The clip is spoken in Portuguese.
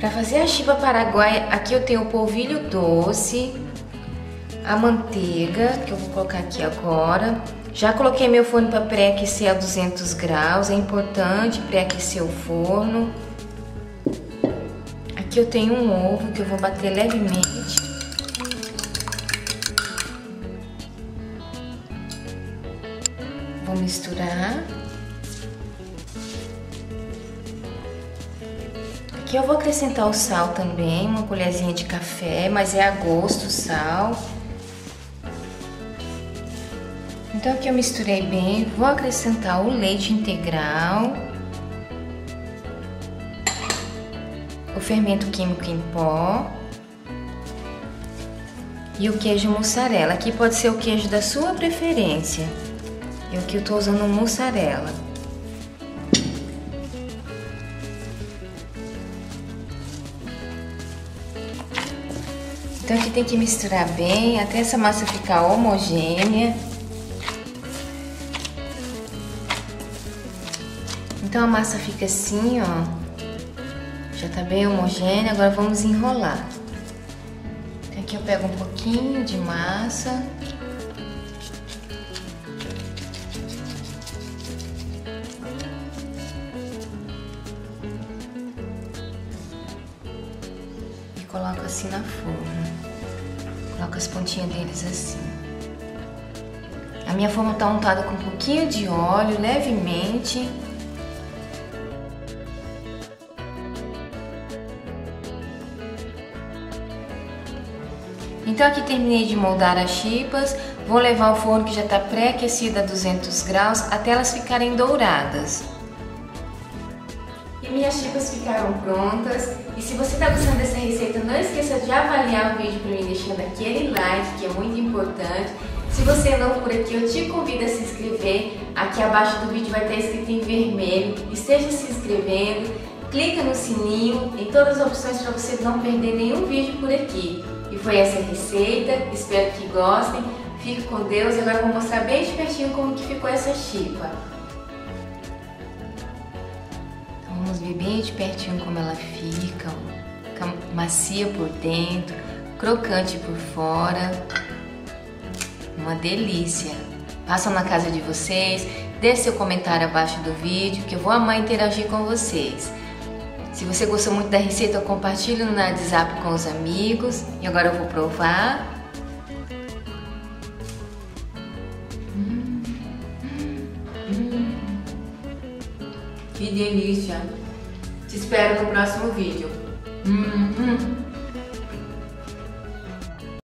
Para fazer a chipa paraguaia, aqui eu tenho o polvilho doce, a manteiga, que eu vou colocar aqui agora. Já coloquei meu forno para pré-aquecer a 200 graus, é importante pré-aquecer o forno. Aqui eu tenho um ovo que eu vou bater levemente. Vou misturar. Aqui eu vou acrescentar o sal também, uma colherzinha de café, mas é a gosto o sal. Então aqui eu misturei bem, vou acrescentar o leite integral, o fermento químico em pó e o queijo mussarela. Aqui pode ser o queijo da sua preferência. Eu aqui estou usando mussarela. Então aqui tem que misturar bem até essa massa ficar homogênea. Então a massa fica assim, ó. Já tá bem homogênea, agora vamos enrolar. Então aqui eu pego um pouquinho de massa. E coloco assim na forma. Coloco as pontinhas deles assim. A minha forma tá untada com um pouquinho de óleo, levemente. Então aqui terminei de moldar as chipas, vou levar ao forno que já está pré-aquecido a 200 graus até elas ficarem douradas. E minhas chipas ficaram prontas. E se você está gostando dessa receita, não esqueça de avaliar o vídeo para mim deixando aquele like, que é muito importante. Se você é novo por aqui, eu te convido a se inscrever. Aqui abaixo do vídeo vai estar escrito em vermelho. Esteja se inscrevendo, clica no sininho, em todas as opções para você não perder nenhum vídeo por aqui. E foi essa receita, espero que gostem. Fique com Deus. Agora eu vou mostrar bem de pertinho como que ficou essa chipa. Então vamos ver bem de pertinho como ela fica. Fica macia por dentro, crocante por fora. Uma delícia. Façam na casa de vocês, deixe seu comentário abaixo do vídeo que eu vou amar interagir com vocês. Se você gostou muito da receita, compartilhe no WhatsApp com os amigos. E agora eu vou provar. Que delícia! Te espero no próximo vídeo.